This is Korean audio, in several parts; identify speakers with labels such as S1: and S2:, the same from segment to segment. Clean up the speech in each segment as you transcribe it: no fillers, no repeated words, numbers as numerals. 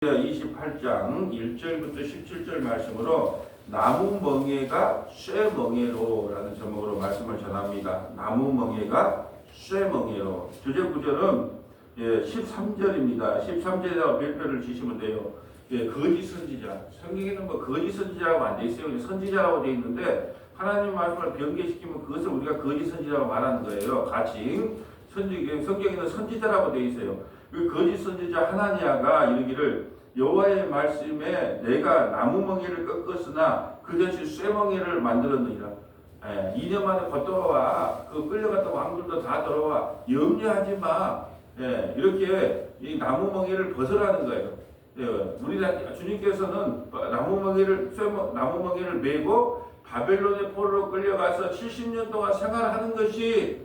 S1: 28장 1절부터 17절 말씀으로 나무멍에가 쇠멍에로라는 제목으로 말씀을 전합니다. 나무멍에가 쇠멍에로. 주제 구절은 13절입니다. 13절에다가 별표를 지시면 돼요. 거짓 선지자. 성경에는 뭐 거짓 선지자라고 안 돼 있어요. 선지자라고 돼 있는데 하나님 말씀을 변개시키면 그것을 우리가 거짓 선지자라고 말하는 거예요. 같이 성경에는 선지자라고 돼 있어요. 그 거짓 선지자 하나니아가 이르기를 여호와의 말씀에 내가 나무멍에를 꺾었으나 그 대신 쇠멍에를 만들었느니라. 2년 만에 곧 돌아와. 그 끌려갔던 왕들도 다 돌아와. 염려하지 마. 이렇게 이 나무멍에를 벗으라는 거예요. 우리 주님께서는 나무멍에를 메고 바벨론의 포로로 끌려가서 70년 동안 생활하는 것이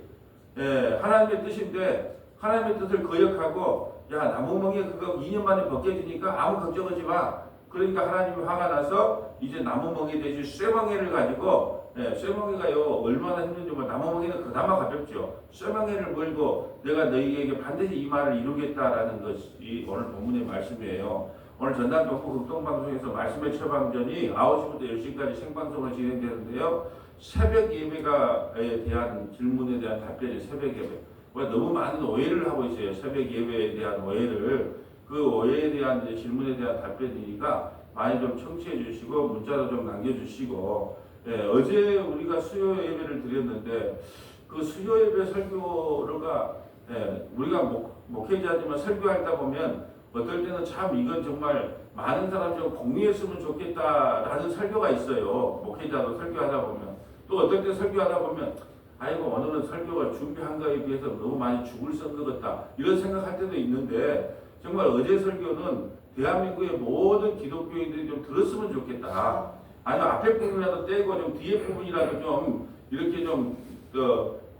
S1: 하나님의 뜻인데 하나님의 뜻을 거역하고 나무멍에 그거 2년 만에 벗겨지니까 아무 걱정하지 마. 그러니까 하나님이 화가 나서 이제 나무멍에 대신 쇠멍에를 가지고 쇠멍에가요 얼마나 힘든지 나무멍에는 그나마 가볍죠. 쇠멍에를 몰고 내가 너희에게 반드시 이 말을 이루겠다라는 것이 오늘 본문의 말씀이에요. 오늘 전남북부 극동방송에서 말씀의 처방전이 9시부터 10시까지 생방송으로 진행되는데요. 새벽 예배에 대한 질문에 대한 답변이 새벽 예배. 너무 많은 오해를 하고 있어요. 새벽 예배에 대한 오해를. 그 오해에 대한 질문에 대한 답변이니까 많이 좀 청취해 주시고 문자로 좀 남겨주시고 어제 우리가 수요 예배를 드렸는데 그 수요 예배 설교가 우리가 목회자지만 설교하다 보면 어떨 때는 참 이건 정말 많은 사람이 좀 공유했으면 좋겠다라는 설교가 있어요. 목회자도 설교하다 보면 또 어떨 때 설교하다 보면 아이고 오늘은 설교가 준비한 거에 비해서 너무 많이 죽을 선 것 같다 이런 생각할 때도 있는데 정말 어제 설교는 대한민국의 모든 기독교인들이 좀 들었으면 좋겠다. 아니면 앞에 부분이라도 떼고 좀 뒤에 부분이라도 좀 이렇게 좀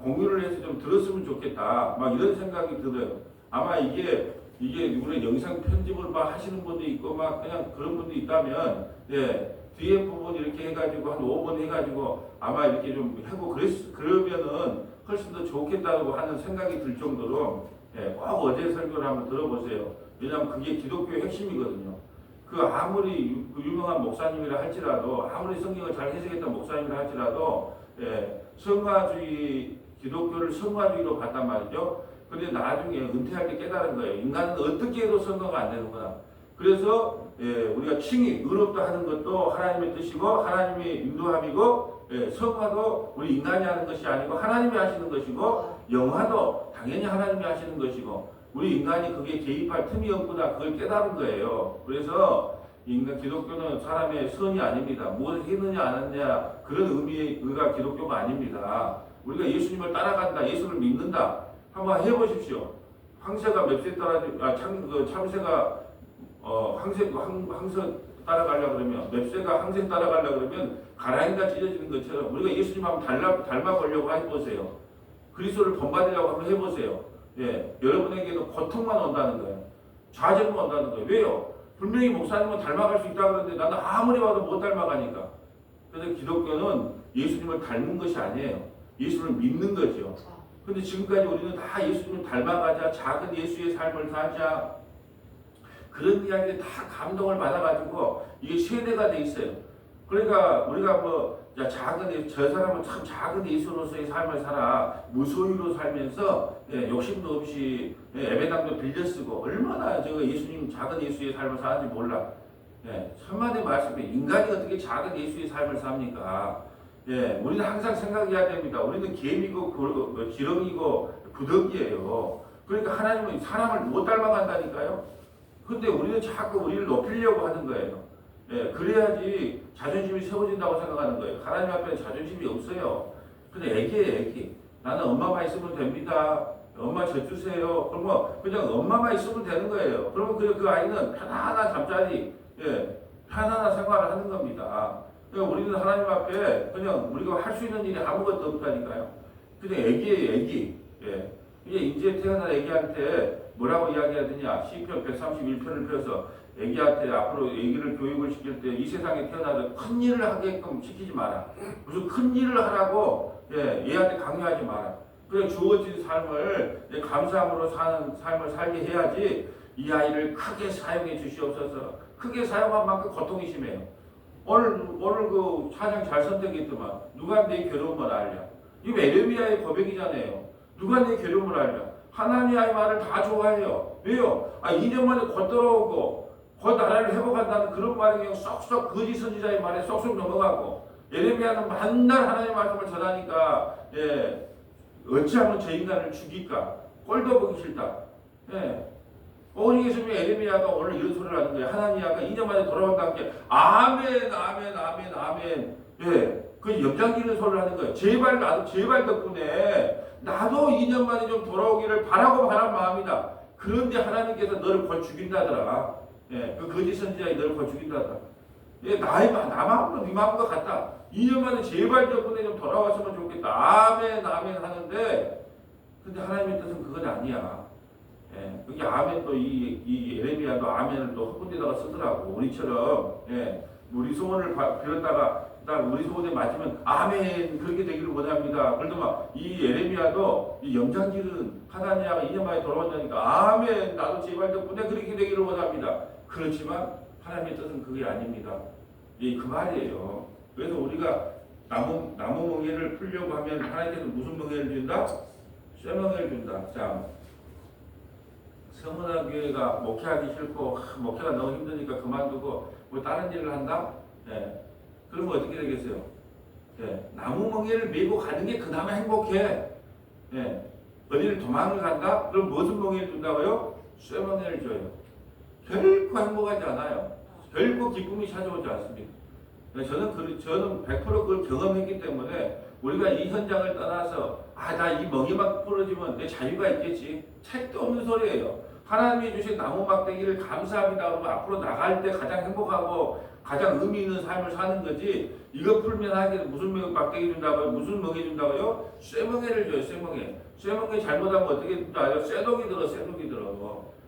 S1: 공유를 해서 좀 들었으면 좋겠다. 막 이런 생각이 들어요. 아마 이게 우리 영상 편집을 막 하시는 분도 있고 막 그냥 그런 분도 있다면 뒤에 부분 이렇게 해가지고 한 5번 해가지고 아마 이렇게 좀 하고 그러면은 훨씬 더 좋겠다고 하는 생각이 들 정도로 꼭 어제 설교를 한번 들어보세요. 왜냐하면 그게 기독교의 핵심이거든요. 그 아무리 유명한 목사님이라 할지라도 아무리 성경을 잘 해석했던 목사님이라 할지라도 성화주의 기독교를 성화주의로 봤단 말이죠. 근데 나중에 은퇴할 때 깨달은 거예요. 인간은 어떻게 해도 성화가 안 되는구나. 그래서 우리가 칭의, 의롭다 하는 것도 하나님의 뜻이고 하나님의 인도함이고 성화도 우리 인간이 하는 것이 아니고 하나님이 하시는 것이고 영화도 당연히 하나님이 하시는 것이고 우리 인간이 그게 개입할 틈이 없구나 그걸 깨달은 거예요. 그래서 기독교는 사람의 선이 아닙니다. 무엇을 했느냐 안 했느냐 그런 의가 기독교가 아닙니다. 우리가 예수님을 따라간다, 예수를 믿는다. 한번 해보십시오. 황새가 맵새 참새가 황새 따라가려고 그러면 맵새가 황새 따라가려고 그러면 가라앉아 찢어지는 것처럼 우리가 예수님 한번 닮아보려고 해보세요. 그리스도를 본받으려고 한번 해보세요. 여러분에게도 고통만 온다는 거예요. 좌절만 온다는 거예요. 왜요? 분명히 목사님은 닮아갈 수 있다고 그러는데 나는 아무리 봐도 못 닮아가니까. 그래서 기독교는 예수님을 닮은 것이 아니에요. 예수를 믿는 거죠. 근데 지금까지 우리는 다 예수님을 닮아가자, 작은 예수의 삶을 살자, 그런 이야기에 다 감동을 받아가지고 이게 세대가 돼 있어요. 그러니까 우리가 저 사람은 참 작은 예수로서의 삶을 살아 무소유로 살면서 욕심도 없이 예배당도 빌려 쓰고 얼마나 예수님 작은 예수의 삶을 사는지 몰라. 천만의 말씀에 인간이 어떻게 작은 예수의 삶을 삽니까? 우리는 항상 생각해야 됩니다. 우리는 개미고 지렁이고 구덩이에요. 그러니까 하나님은 사람을 못 닮아간다니까요. 근데 우리는 자꾸 우리를 높이려고 하는 거예요. 그래야지 자존심이 세워진다고 생각하는 거예요. 하나님 앞에는 자존심이 없어요. 근데 애기. 나는 엄마만 있으면 됩니다. 엄마 젖주세요. 그러면 그냥 엄마만 있으면 되는 거예요. 그러면 그 아이는 편안한 잠자리, 편안한 생활을 하는 겁니다. 그러니까 우리는 하나님 앞에 그냥 우리가 할 수 있는 일이 아무것도 없다니까요. 그냥 애기예요. 이제 태어난 애기한테 뭐라고 이야기해야 되냐? 시편 131편을 펴서 애기한테 앞으로 애기를 교육을 시킬 때 이 세상에 태어나서 큰 일을 하게끔 시키지 마라. 무슨 큰 일을 하라고 얘한테 강요하지 마라. 그래 주어진 삶을 감사함으로 사는 삶을 살게 해야지 이 아이를 크게 사용해 주시옵소서. 크게 사용한 만큼 고통이 심해요. 오늘 그 사장 잘 선택했더만 누가 내 괴로움을 알랴. 이거 에레미야의 고백이잖아요. 누가 내 괴로움을 알랴. 하나님의 말을 다 좋아해요. 왜요? 2년 만에 곧 돌아오고 곧 나라를 회복한다는 그런 말이 그냥 쏙쏙 거짓 선지자의 말에 쏙쏙 넘어가고, 에레미야는 만날 하나님의 말씀을 전하니까 어찌하면 저 인간을 죽일까? 꼴도 보기 싫다. 오늘 예수님이 에레미야가 오늘 이런 소리를 하는 거예요. 하나님이가 2년 만에 돌아온다는 게 아멘 아멘 아멘 아멘. 그 염장기는 소리를 하는 거예요. 제발 나도 제발 덕분에 나도 2년 만에 좀 돌아오기를 바라고 바란 마음이다. 그런데 하나님께서 너를 곧 죽인다더라. 그 거짓 선지자이 너를 곧 죽인다더라. 나의 마음도 네 마음과 같다. 2년 만에 제발 덕분에 좀 돌아왔으면 좋겠다. 아멘 아멘 하는데, 근데 하나님의 뜻은 그건 아니야. 여기 아멘 또 이 에레미야도 아멘을 또 한 군데다가 쓰더라고. 우리처럼 우리 소원을 빌었다가 딱 우리 소원에 맞으면 아멘 그렇게 되기를 원합니다. 그러더만 이 에레미야도 이 염장질은 하나님이가 2년 만에 돌아온다니까 아멘 나도 제발 덕분에 그렇게 되기를 원합니다. 그렇지만 하나님의 뜻은 그게 아닙니다. 그 말이에요. 그래서 우리가 나무 멍에를 풀려고 하면 하나님께서 무슨 멍에를 준다? 쇠멍에를 준다. 자, 성문화교회가 목회하기 싫고 목회가 너무 힘드니까 그만두고 뭐 다른 일을 한다? 그러면 어떻게 되겠어요? 나무 멍에를 메고 가는 게 그나마 행복해. 어디를 도망을 간다? 그럼 무슨 멍에를 준다고요? 쇠멍에를 줘요. 결코 행복하지 않아요. 결코 기쁨이 찾아오지 않습니다. 저는 100% 그걸 경험했기 때문에 우리가 이 현장을 떠나서 나 이 멍에만 풀어지면 내 자유가 있겠지. 책도 없는 소리예요. 하나님이 주신 나무 막대기를 감사합니다. 그러면 앞으로 나갈 때 가장 행복하고 가장 의미 있는 삶을 사는 거지. 이거 풀면 하게 무슨 막대기 준다고요? 무슨 멍에 준다고요? 쇠멍에를 줘요. 쇠멍에. 쇠멍에 잘못하면 어떻게 준다요? 쇠독이 들어.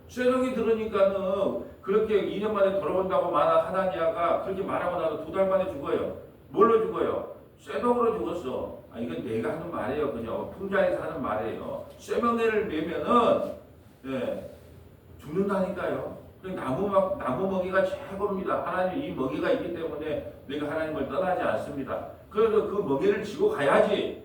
S1: 쇠독이 들으니까는 그렇게 2년 만에 돌아온다고 하나니아가 그렇게 말하고 나서 2달 만에 죽어요. 뭘로 죽어요? 쇠독으로 죽었어. 이건 내가 하는 말이에요. 그냥 풍자에서 하는 말이에요. 쇠멍에를 매면은 죽는다니까요. 나무 먹이가 최고입니다. 하나님 이 먹이가 있기 때문에 내가 하나님을 떠나지 않습니다. 그래서 그 먹이를 지고 가야지.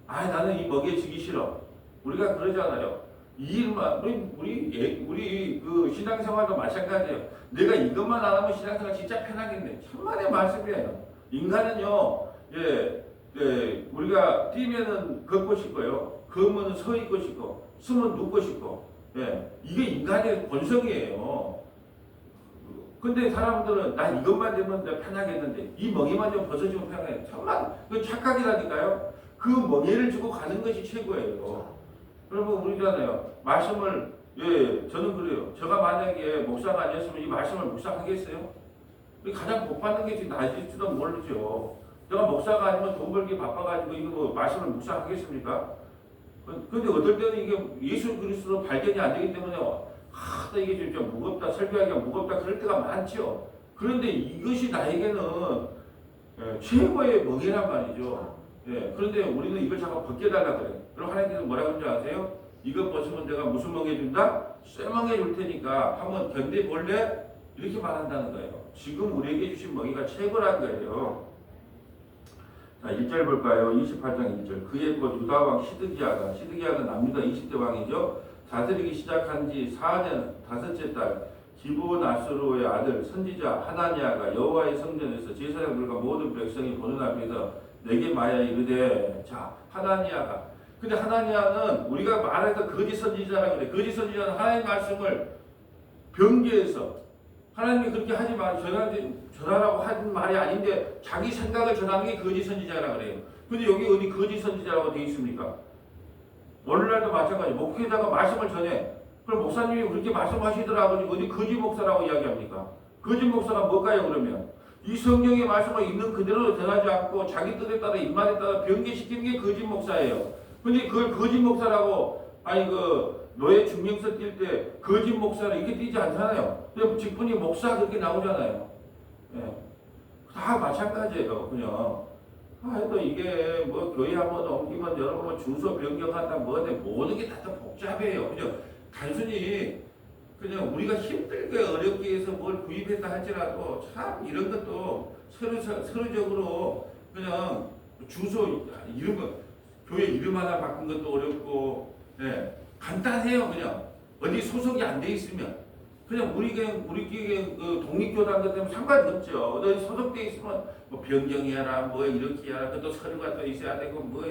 S1: 나는 이 먹이에 지기 싫어. 우리가 그러잖아요. 이 일만 우리 그 신앙생활도 마찬가지예요. 내가 이것만 안 하면 신앙생활 진짜 편하겠네. 천만의 말씀이에요. 인간은요, 우리가 뛰면은 걷고 싶고요, 걸으면 서 있고 싶고, 숨은 눕고 싶고, 이게 인간의 본성이에요. 근데 사람들은 난 이것만 되면 편하겠는데 이 멍에만 좀 벗어주면 편해. 정말 그 착각이라니까요. 그 멍에를 주고 가는 것이 최고예요. 그러면 우리잖아요. 말씀을 저는 그래요. 제가 만약에 목사가 아니었으면 이 말씀을 묵상하겠어요? 가장 복 받는 게 지금 나일지도 모르죠. 내가 목사가 아니면 돈 벌기 바빠가지고 이거 뭐 말씀을 묵상하겠습니까? 근데 어떨 때는 이게 예수 그리스도로 발견이 안 되기 때문에 이게 좀 무겁다, 설교하기가 무겁다 그럴 때가 많죠. 그런데 이것이 나에게는 최고의 멍에란 말이죠. 그런데 우리는 이걸 자꾸 벗겨달라 그래요. 그럼 하나님께서 뭐라고 하는지 아세요? 이것 벗으면 내가 무슨 멍에 준다? 쇠멍에 줄 테니까 한번 견뎌볼래? 이렇게 말한다는 거예요. 지금 우리에게 주신 멍에가 최고란 거예요. 자, 1절 볼까요? 28장 1절. 그의 곧 유다왕 시드기야가 남유다 20대 왕이죠. 다스리기 시작한 지 4년 5째 달 기브온 아수르의 아들 선지자 하나니아가 여호와의 성전에서 제사장들과 모든 백성이 보는 앞에서 내게 말하여 이르되, 자, 하나니아가, 근데 하나니아는 우리가 말해서 거짓 선지자라고 그래. 거짓 선지자는 하나님의 말씀을 변개해서 하나님이 그렇게 하지 말, 전하라고 하는 말이 아닌데 자기 생각을 전하는 게 거짓 선지자라고 그래요. 근데 여기 어디 거짓 선지자라고 되어 있습니까? 오늘날도 마찬가지. 목회자가 말씀을 전해. 그럼 목사님이 그렇게 말씀하시더라고. 어디 거짓 목사라고 이야기합니까? 거짓 목사가 뭘까요, 그러면? 이 성경의 말씀을 있는 그대로 전하지 않고 자기 뜻에 따라 입맛에 따라 변개시키는 게 거짓 목사예요. 근데 그걸 거짓 목사라고 노예 증명서 뛸 때 거짓 목사를 이렇게 띄지 않잖아요. 근데 직분이 목사 그렇게 나오잖아요. 다 마찬가지예요. 그냥 또 이게 뭐 교회 한번 옮기면 여러분 주소 변경한다 뭐데 모든 게 다 복잡해요. 그냥 단순히 그냥 우리가 힘들게 어렵게 해서 뭘 구입했다 할지라도 참 이런 것도 서로적으로 그냥 주소 이름 교회 이름 하나 바꾼 것도 어렵고 예, 간단해요. 그냥 어디 소속이 안 돼 있으면 그냥 우리끼리 그 독립교단 것 때문에 상관이 없죠. 어디 소속돼 있으면 뭐 변경해라 뭐 이렇게 해라 그것도 서류가 또 있어야 되고 뭐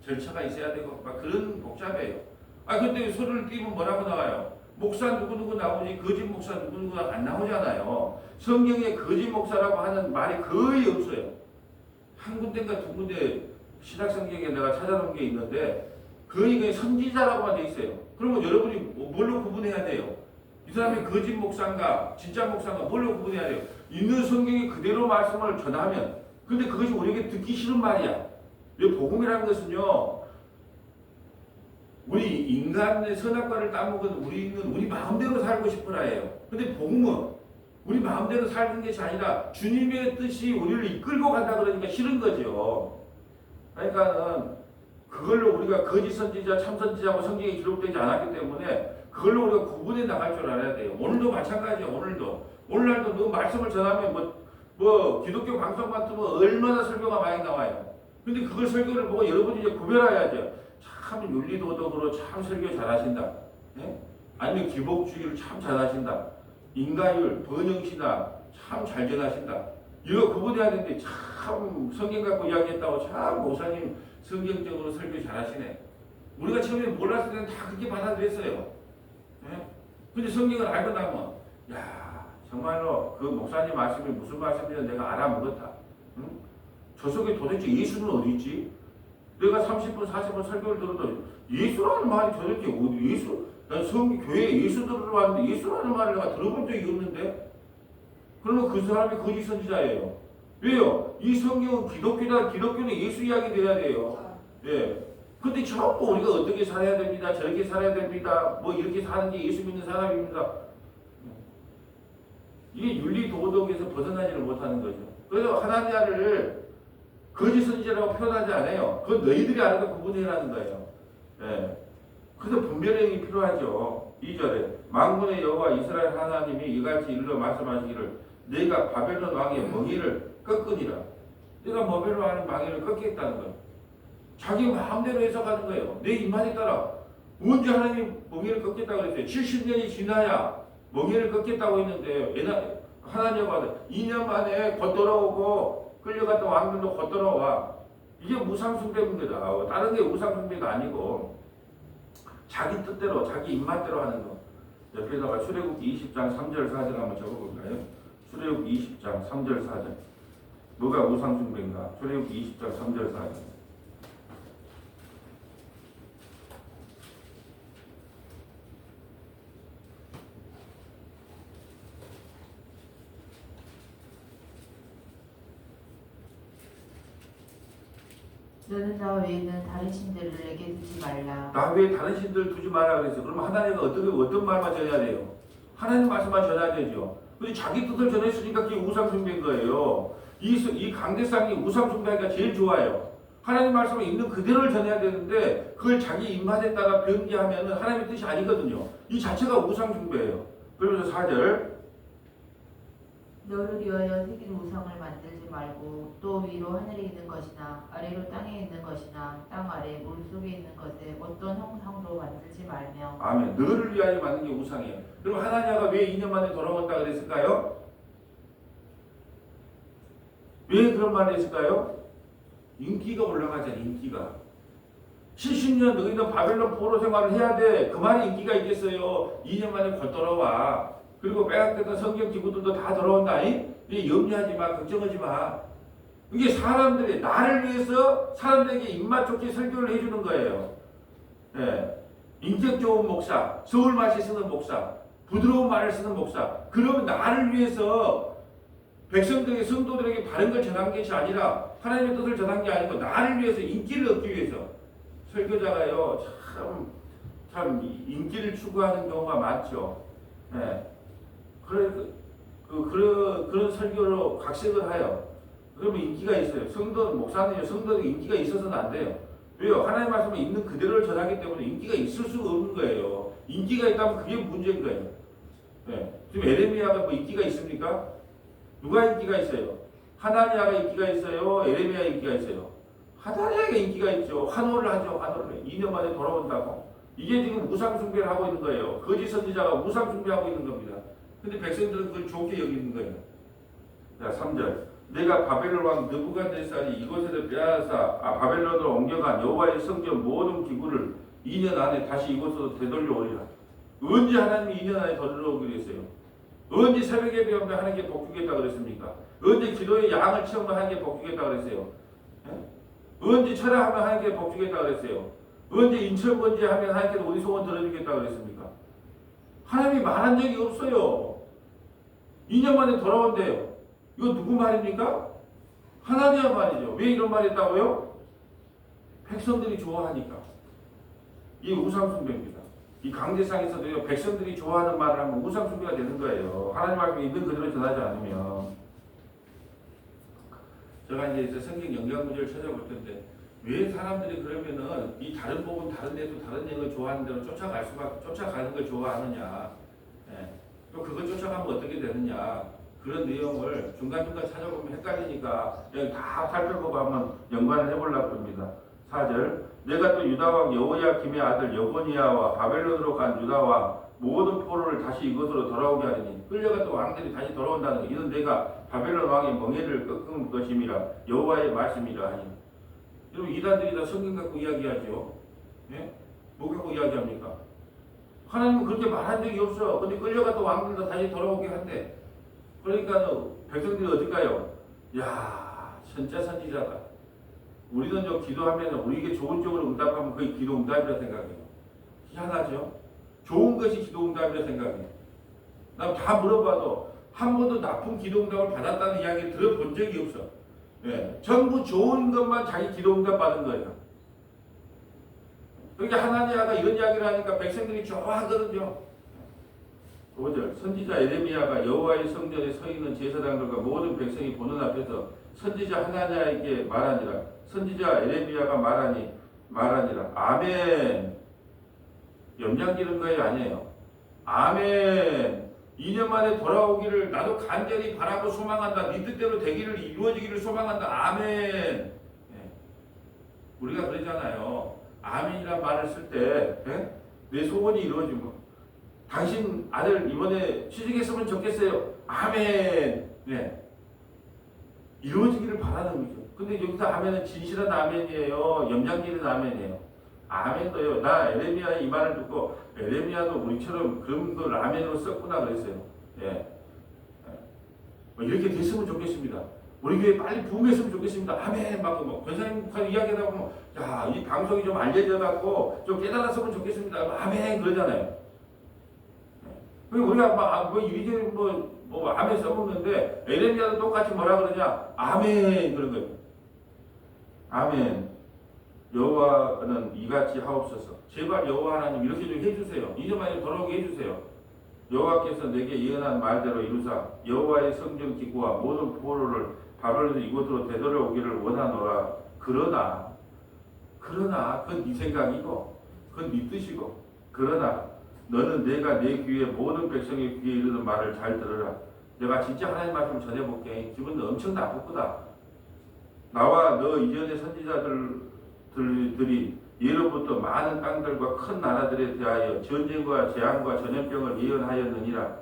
S1: 절차가 있어야 되고 막 그런 복잡해요. 아 근데 서류를 띄면 뭐라고 나와요? 목사 누구누구 나오지 거짓 목사 누구누구가 안 나오잖아요. 성경에 거짓 목사라고 하는 말이 거의 없어요. 한 군데인가 두 군데 신약성경에 내가 찾아놓은 게 있는데 거의 그냥 선지자라고만 돼 있어요. 그러면 여러분이 뭘로 구분해야 돼요? 이 사람이 거짓 목사인가 진짜 목사인가 뭘로 구분해야 돼요? 있는 성경이 그대로 말씀을 전하면 근데 그것이 우리에게 듣기 싫은 말이야. 이 복음이라는 것은요. 우리 인간의 선악과를 따먹은 우리는 우리 마음대로 살고 싶으라 해요. 근데 복음은 우리 마음대로 살는 것이 아니라 주님의 뜻이 우리를 이끌고 간다 그러니까 싫은 거죠. 그러니까는 그걸로 우리가 거짓 선지자, 참 선지자고 성경에 기록되지 않았기 때문에 그걸로 우리가 구분해 나갈 줄 알아야 돼요. 오늘도 마찬가지예요. 오늘날도 너 말씀을 전하면 뭐 기독교 방송만 뜨면 얼마나 설교가 많이 나와요. 근데 그걸 설교를 보고 여러분이 이제 구별해야죠. 참 윤리도덕으로 참 설교 잘하신다. 예? 아니면 기복주의를 참 잘하신다. 인가율, 번영신화 참 잘 전하신다. 이거 구분해야 되는데 참 성경 갖고 이야기했다고 참 목사님 성경적으로 설교 잘하시네. 우리가 처음에 몰랐을 때는 다 그렇게 받아들였어요. 예? 근데 성경을 알고 나면 야 정말로 그 목사님 말씀이 무슨 말씀인지 내가 알아먹었다. 응? 저 속에 도대체 예수는 어디 있지? 내가 30분, 40분 설교를 들어도 예수라는 말이 도대체 어디 예수? 난 교회에 예수 들어왔는데 예수라는 말을 내가 들어본 적이 없는데 그러면 그 사람이 거짓 선지자예요. 왜요? 이 성경은 기독교다. 기독교는 예수 이야기 돼야 돼요. 예. 근데 전부 우리가 어떻게 살아야 됩니다. 저렇게 살아야 됩니다. 뭐 이렇게 사는 게 예수 믿는 사람입니다. 이게 윤리 도덕에서 벗어나지를 못하는 거죠. 그래서 하나님을 거짓 선지자라고 표현하지 않아요. 그건 너희들이 알아서 구분해라는 거예요. 예. 그래서 분별력이 필요하죠. 2절에 만군의 여호와 이스라엘 하나님이 이같이 일러 말씀하시기를 내가 바벨론 왕의 멍에를 꺾으니라. 내가 바벨론 왕의 멍에를 꺾겠다는 거예요. 자기 마음대로 해석하는 거예요. 내 입맛에 따라. 언제 하나님이 멍에를 꺾겠다고 그랬어요? 70년이 지나야 멍에를 꺾겠다고 했는데 하나님과 2년 만에 곧 돌아오고 끌려갔던 왕들도 곧 돌아와. 이게 우상숭배입니다. 다른 게 우상숭배가 아니고 자기 뜻대로 자기 입맛대로 하는 거. 옆에다가 출애굽기 20장 3절 4절 한번 적어볼까요? 출애굽기 20장 3절 4절. 뭐가 우상숭배인가? 출애굽기 20장 3절 4절.
S2: 너는 나 외에는 다른 신들을 내게 두지 말라.
S1: 나 외에 다른 신들 두지 말라 그랬어요. 그러면 하나님은 어떤 말만 전해야 돼요? 하나님 말씀만 전해야 되죠. 근데 자기 뜻을 전했으니까 그게 우상숭배인 거예요. 이 강대상이 우상숭배가 제일 좋아요. 하나님 말씀을 있는 그대로를 전해야 되는데 그걸 자기 입맛에 따라 변개하면 하나님의 뜻이 아니거든요. 이 자체가 우상숭배예요. 그러면서 4절
S2: 너를 위하여 새긴 우상을 만들지 말고 또 위로 하늘에 있는 것이나 아래로 땅에 있는 것이나 땅 아래 물 속에 있는 것에 어떤 형상도 만들지 말며.
S1: 아멘. 너를 위하여 만든 게 우상이에요. 그럼 하나님가 왜 2년 만에 돌아온다 그랬을까요? 왜 그런 말을 했을까요? 인기가 올라가잖아. 인기가 70년 너희는 바벨론 포로 생활을 해야 돼. 그만이 인기가 있겠어요. 2년 만에 곧 돌아와. 그리고 빼앗겼던 성경 기구들도 다 돌아온다. 이 염려하지 마. 걱정하지 마. 이게 사람들이 나를 위해서 사람들에게 입맛 좋게 설교를 해주는 거예요. 예. 인격 좋은 목사, 서울말씨 쓰는 목사, 부드러운 말을 쓰는 목사. 그러면 나를 위해서 백성들에게 성도들에게 바른 걸 전한 것이 아니라 하나님의 뜻을 전한 게 아니고 나를 위해서 인기를 얻기 위해서 설교자가요 참 인기를 추구하는 경우가 많죠. 예. 그런 설교로 각색을 하여 그러면 인기가 있어요. 성도는 인기가 있어서는 안 돼요. 왜요? 하나님의 말씀을 있는 그대로를 전하기 때문에 인기가 있을 수가 없는 거예요. 인기가 있다면 그게 문제인 거예요. 예. 지금 에레미야가 뭐 인기가 있습니까? 누가 인기가 있어요? 하나니아가 인기가 있어요? 에레미야 인기가 있어요? 하나니아가 인기가 있죠. 환호를 하죠. 환호를. 2년 만에 돌아온다고. 이게 지금 우상숭배를 하고 있는 거예요. 거짓 선지자가 우상숭배하고 있는 겁니다. 근데 백성들은 그걸 좋게 여기는 거예요. 자, 3절. 내가 바벨론 왕 느부갓네살이 이곳에서 빼앗아 바벨론으로 옮겨간 여호와의 성전 모든 기구를 2년 안에 다시 이곳으로 되돌려 오리라. 언제 하나님이 2년 안에 되돌려오기로 했어요? 언제 새벽에 배우면 하나님께 복주겠다 그랬습니까? 언제 기도의 양을 채우면 하나님께 복주겠다 그랬어요? 예? 언제 철야하면 하나님께 복주겠다 그랬어요? 언제 인천번지 하면 하나님께 우리 소원 들어주겠다 그랬습니까? 하나님이 말한 적이 없어요. 2년 만에 돌아온대요. 이거 누구 말입니까? 하나님의 말이죠. 왜 이런 말 했다고요? 백성들이 좋아하니까. 이 우상숭배입니다. 이 강대상에서도요, 백성들이 좋아하는 말을 하면 우상숭배가 되는 거예요. 하나님 말씀이 있는 그대로 전하지 않으면. 제가 이제 성경 영장구절을 찾아볼 텐데, 왜 사람들이 그러면은 이 다른 복음, 다른 데도 다른 내용을 좋아하는 대로 쫓아가는 걸 좋아하느냐. 예. 또 그걸 쫓아가면 어떻게 되느냐. 그런 내용을 중간중간 찾아보면 헷갈리니까 여기 다 살펴보고 한번 연관을 해보려고 합니다. 4절. 내가 또 유다왕 여호야김의 아들 여고니아와 바벨론으로 간 유다왕 모든 포로를 다시 이곳으로 돌아오게 하리니 끌려갔던 왕들이 다시 돌아온다는 것. 이는 내가 바벨론 왕의 멍에를 꺾은 것임이라 여호와의 말씀이라 하니. 여러분 이단들이 다 성경 갖고 이야기하죠. 예? 뭐 갖고 이야기합니까? 하나님은 그렇게 말한 적이 없어. 근데 끌려갔던 왕들도 다시 돌아오게 한대. 그러니까 백성들이 어떨까요? 야, 진짜 선지자다. 우리는 저 기도하면 우리에게 좋은 쪽으로 응답하면 그게 기도 응답이라 생각해요. 희한하죠? 좋은 것이 기도 응답이라 생각해요. 난 다 물어봐도 한 번도 나쁜 기도 응답을 받았다는 이야기를 들어본 적이 없어. 예, 전부 좋은 것만 자기 기도 응답 받은 거예요. 그러니까 하나니아가 이런 이야기를 하니까 백성들이 좋아하거든요. 5절. 선지자 에레미야가 여호와의 성전에 서 있는 제사장들과 모든 백성이 보는 앞에서 선지자 하나니아에게 말하니라. 선지자 에레미야가 말하니라. 아멘. 염장 지른 거예요? 아니에요. 아멘. 2년 만에 돌아오기를 나도 간절히 바라고 소망한다. 네 뜻대로 되기를 이루어지기를 소망한다. 아멘. 예. 우리가 그러잖아요. 아멘이란 말을 쓸 때 내 소원이 이루어지고 당신 아들 이번에 취직했으면 좋겠어요. 아멘. 네. 이루어지기를 바라는 거죠. 근데 여기서 아멘은 진실한 아멘이에요. 염장지는 아멘이에요. 아멘도요. 나 에레미야의 이 말을 듣고 에레미야도 우리처럼 그런 걸 아멘으로 썼구나 그랬어요. 예. 이렇게 됐으면 좋겠습니다. 우리 교회 빨리 부흥했으면 좋겠습니다. 아멘. 막 권사님 이야기하다 보면 야, 이 방송이 좀 알려져 갖고 좀 깨달았으면 좋겠습니다. 아멘 그러잖아요. 우리가 뭐 이리저리 아멘 써먹는데 에레미야도 똑같이 뭐라 그러냐? 아멘 그런 거예요. 아멘. 여호와는 이같이 하옵소서. 제발 여호와 하나님 이렇게 좀 해주세요. 2년 만에 돌아오게 해주세요. 여호와께서 내게 예언한 말대로 이루사 여호와의 성전 기구와 모든 포로를 바벨론 이곳으로 되돌아오기를 원하노라. 그러나 그건 네 생각이고 그건 네 뜻이고 그러나 너는 내가 내 귀에 모든 백성의 귀에 이르는 말을 잘 들으라. 내가 진짜 하나님 말씀 전해볼게. 기분 엄청 나쁠 거다. 나와 너 이전의 선지자들이 예로부터 많은 땅들과 큰 나라들에 대하여 전쟁과 재앙과 전염병을 예언하였느니라.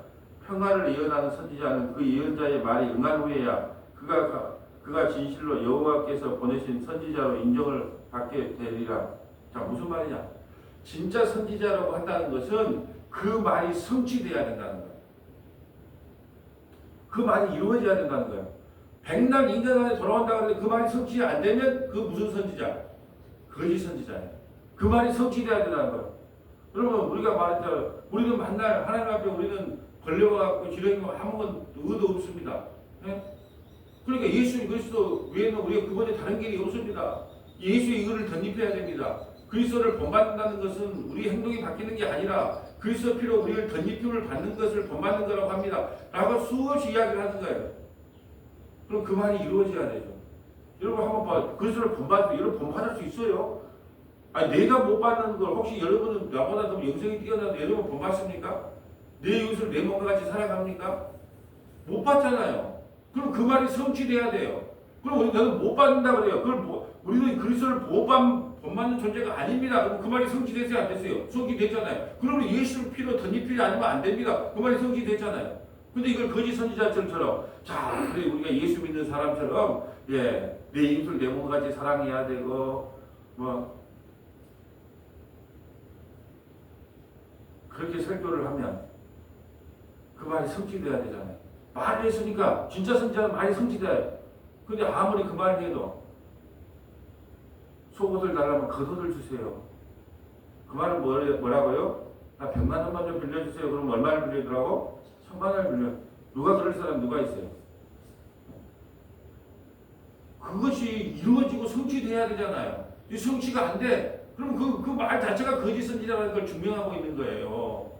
S1: 평화를 예언하는 선지자는 그 예언자의 말이 응한 후에야 그가 진실로 여호와께서 보내신 선지자로 인정을 받게 되리라. 자, 무슨 말이냐? 진짜 선지자라고 한다는 것은 그 말이 성취돼야 된다는 거예요. 그 말이 이루어져야 된다는 거예요. 백날 2년 안에 돌아온다고 하는데 그 말이 성취 안 되면 그 무슨 선지자? 거짓 선지자예요. 그 말이 성취돼야 된다는 거예요. 그러면 우리가 말했죠. 우리는 만날 하나님 앞에 우리는 걸려가고 지렁이 아무건 의도 없습니다. 네? 그러니까 예수 그리스도 외에는 우리가 그번에 다른 길이 없습니다. 예수의 의를 덧입혀야 됩니다. 그리스도를 본받는다는 것은 우리 행동이 바뀌는 게 아니라 그리스도 피로 우리를 덧입힘을 받는 것을 본받는 거라고 합니다. 라고 수없이 이야기를 하는 거예요. 그럼 그 말이 이루어져야 되죠. 여러분 한번 봐. 그리스도를 본받을 여러분 본받을 수 있어요? 아니 내가 못 받는 걸 혹시 여러분은 나보다 더 영성이 뛰어나도 여러분 본받습니까? 내 이웃을 내 몸과 같이 사랑합니까? 못 받잖아요. 그럼 그 말이 성취돼야 돼요. 그럼 우리는 못 받는다 그래요. 우리는 그리스도를 못 받는 존재가 아닙니다. 그럼 그 말이 성취됐어요, 안 됐어요? 성취됐잖아요. 그러면 예수 피로 덧입히지 않으면 안 됩니다. 그 말이 성취됐잖아요. 근데 이걸 거짓 선지자들처럼, 자, 그래 우리가 예수 믿는 사람처럼, 예, 내 이웃을 내 몸과 같이 사랑해야 되고, 그렇게 설교를 하면 그 말이 성취돼야 되잖아요. 말을 했으니까 진짜 선지자는 말이 성취돼요. 근데 아무리 그 말을 해도 속옷을 달라면 겉옷을 주세요. 그 말은 뭐라고요? 나 100만 원만 좀 빌려주세요. 그럼 얼마를 빌려주라고? 1000만 원을 빌려. 누가 그럴 사람 누가 있어요? 그것이 이루어지고 성취돼야 되잖아요. 이 성취가 안 돼. 그럼 그 말 자체가 거짓 선지자라는 걸 증명하고 있는 거예요.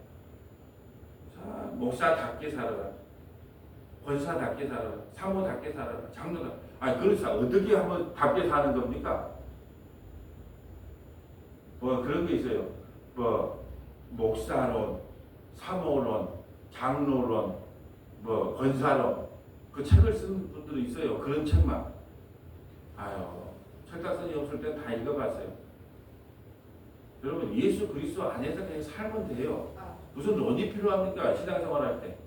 S1: 자, 목사답게 살아라. 권사답게 살아라. 사모답게 살아라. 장로다. 아니, 그래서 어떻게 하면 답게 사는 겁니까? 그런 게 있어요. 목사론, 사모론, 장로론, 권사론. 그 책을 쓰는 분들도 있어요. 그런 책만. 아유, 철딱선이 없을 땐 다 읽어봤어요. 여러분, 예수 그리스도 안에서 그냥 살면 돼요. 무슨 논이 필요합니까? 신앙생활 할 때.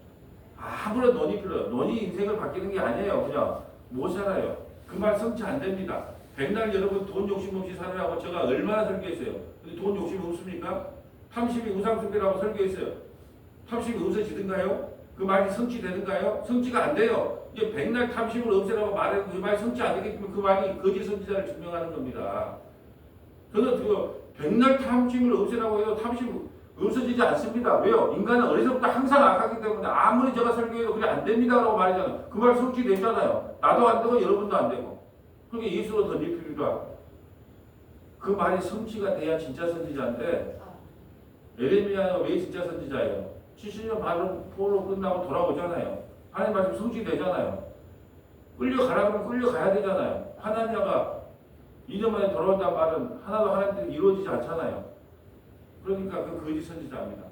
S1: 아무런 논이 필요해요. 논이 인생을 바뀌는 게 아니에요. 그냥 못 살아요. 그 말 성취 안 됩니다. 백날 여러분 돈 욕심 없이 살으라고 제가 얼마나 설교했어요. 근데 돈 욕심 없습니까? 탐심이 우상숭배라고 설교했어요. 탐심이 없어지든가요? 그 말이 성취되는가요? 성취가 안 돼요. 이게 백날 탐심을 없애라고 말해도 그 말이 성취 안 되기 때문에 그 말이 거짓 선지자를 증명하는 겁니다. 저는 백날 탐심을 없애라고 해도 탐심 없어지지 않습니다. 왜요? 인간은 어려서부터 항상 악하기 때문에 아무리 제가 설교해도 그래 안 됩니다라고 말하잖아요. 그 말 성취되잖아요. 나도 안 되고 여러분도 안 되고. 그게 예수로 덧입히기도 하고. 그 말이 성취가 돼야 진짜 선지자인데 에레미야는 왜 진짜 선지자예요? 70년 포로 끝나고 돌아오잖아요. 하나님 말씀 성취되잖아요. 끌려가라 그러면 끌려가야 되잖아요. 하나냐가 2년 만에 돌아온다는 말은 하나도 하나님께서 이루어지지 않잖아요. 그러니까 그 거짓 선지자입니다.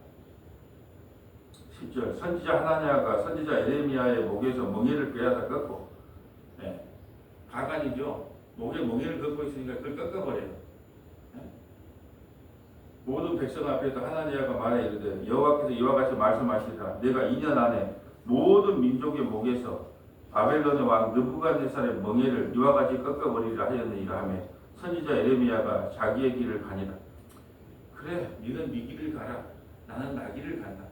S1: 10절 선지자 하나냐가 선지자 에레미야의 목에서 멍에를 빼앗아 꺾고, 네. 가관이죠. 목에 멍에를 꺾고 있으니까 그걸 꺾어버려요. 네. 모든 백성 앞에서 하나냐가 말해 이르되 여호와께서 이와 같이 말씀하시리라. 내가 2년 안에 모든 민족의 목에서 바벨론의 왕 느부갓네살의 멍에를 이와 같이 꺾어버리리라 하였느니라 하며 선지자 에레미야가 자기의 길을 가니라. 그래, 너는 네 길을 가라. 나는 나 길을 간다.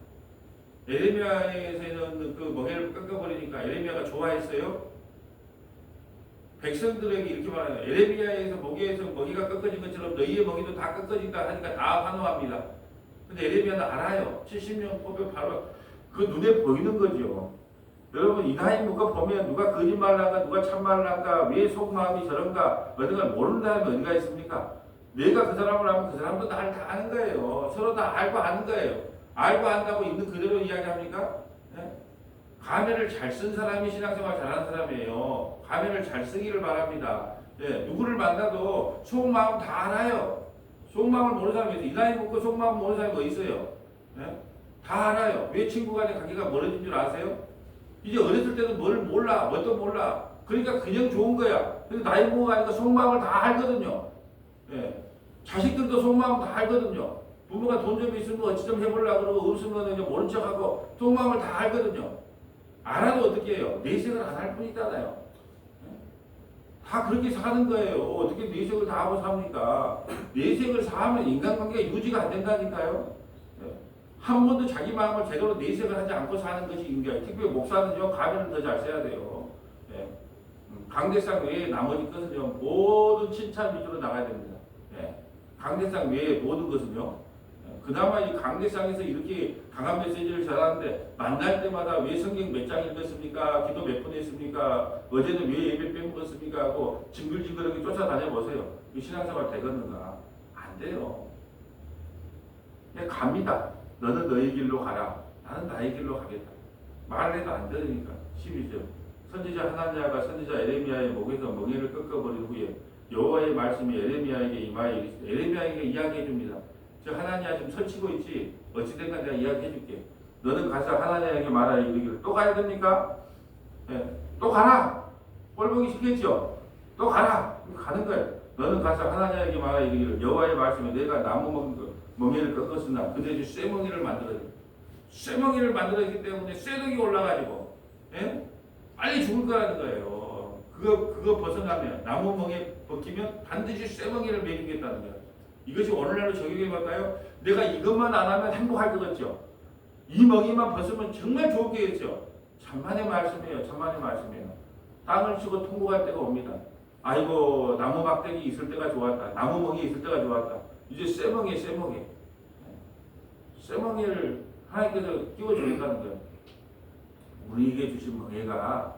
S1: 에레미야에서는 그 멍에를 꺾어버리니까 에레미야가 좋아했어요. 백성들에게 이렇게 말해요. 에레미야에서 목에서 멍에가 꺾어진 것처럼 너희의 멍에도 다 꺾어진다 하니까 다 환호합니다. 근데 에레미야는 알아요. 70년 포교 바로 그 눈에 보이는 거죠. 여러분 이 나이 누가 보면 누가 거짓말을 한가 누가 참말을 한가 왜 속마음이 저런가 어느 걸 모르는 사람이 어디가 있습니까? 내가 그 사람을 하면 그 사람도 나를 다 아는 거예요. 서로 다 알고 아는 거예요. 알고 안다고 있는 그대로 이야기합니까? 네? 가면을 잘 쓴 사람이 신앙생활 잘하는 사람이에요. 가면을 잘 쓰기를 바랍니다. 네, 누구를 만나도 속마음 다 알아요. 속마음을 모르는 사람이 있어요. 이 나이 먹고 속마음 모르는 사람이 어디 있어요? 네? 다 알아요. 왜 친구 간의 관계가 멀어진 줄 아세요? 이제 어렸을 때는 뭘 몰라. 뭣도 몰라. 그러니까 그냥 좋은 거야. 근데 나이 먹고 가니까 속마음을 다 알거든요. 예. 자식들도 속마음 다 알거든요. 부모가 돈 좀 있으면 어찌 좀 해보려고 그러고 없으면 그냥 모른 척하고 속마음을 다 알거든요. 알아도 어떻게 해요? 내색을 안 할 뿐이잖아요. 다 그렇게 사는 거예요. 어떻게 내색을 다 하고 삽니까? 내색을 사하면 인간관계가 유지가 안 된다니까요. 한 번도 자기 마음을 제대로 내색을 하지 않고 사는 것이 인간. 특히 목사는요, 가면을 더 잘 써야 돼요. 예. 강대상 외에 나머지 것은요, 모든 칭찬 위주로 나가야 됩니다. 예. 강대상 외에 모든 것은요, 그나마 이 강대상에서 이렇게 강한 메시지를 전하는데, 만날 때마다 왜 성경 몇 장 읽었습니까? 기도 몇 번 했습니까? 어제는 왜 예배 빼먹었습니까? 하고 징글징글하게 쫓아다녀 보세요. 이 신앙생활 되겠는가? 안 돼요. 그냥 갑니다. 너는 너의 길로 가라. 나는 나의 길로 가겠다. 말을 해도 안 들으니까. 12절. 선지자 하나냐가 선지자 에레미야의 목에서 멍에를 꺾어버린 후에 여호와의 말씀이 에레미야에게 임하여 에레미야에게 이야기해 줍니다. 저 하나냐 지금 설치고 있지. 어찌된가 내가 이야기해 줄게. 너는 가서 하나님에게 말하여 이르기를. 또 가야 됩니까? 예, 또 가라. 꼴보기 싫겠죠. 또 가라. 가는 거예요. 너는 가서 하나님에게 말하여 이르기를. 여호와의 말씀에 내가 나무 멍에를 꺾었으나 그 대신 쇠멍이를 만들어야 돼. 쇠멍이를 만들었기 때문에 쇠독이 올라가지고, 예? 빨리 죽을 거라는 거예요. 그거 벗어나면, 나무 멍에 벗기면 반드시 쇠멍이를 먹이겠다는 거예요. 이것이 오늘날로 적용해 볼까요? 내가 이것만 안 하면 행복할 것 같죠? 이 멍이만 벗으면 정말 좋을 거겠죠? 천만의 말씀이에요. 천만의 말씀이에요. 땅을 치고 통곡할 때가 옵니다. 아이고, 나무 막대기 있을 때가 좋았다. 나무 멍이 있을 때가 좋았다. 이제 쇠멍이에요, 쇠멍이. 쇠멍이를 하나님께서 끼워주겠다는 거예요. 우리에게 주신 멍에가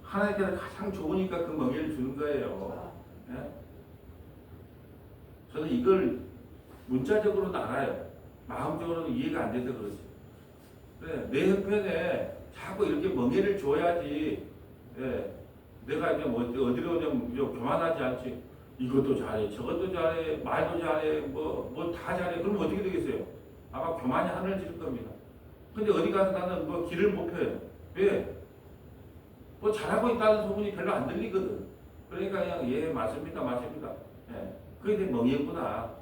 S1: 하나님께서 가장 좋으니까 그 멍에를 주는 거예요. 예? 저는 이걸 문자적으로는 알아요. 마음적으로는 이해가 안 돼서 그렇지. 그래, 내 형편에 자꾸 이렇게 멍에를 줘야지. 예, 내가 이제 뭐 어디로 좀 교만하지 않지. 이것도 잘해, 저것도 잘해, 말도 잘해, 뭐 다 잘해. 그럼 어떻게 되겠어요? 아마 교만이 하늘을 찌를 겁니다. 근데 어디 가서 나는 뭐 길을 못 펴요. 왜? 뭐 잘하고 있다는 소문이 별로 안 들리거든. 그러니까 그냥 예, 맞습니다, 맞습니다. 예, 그게 내 멍이구나.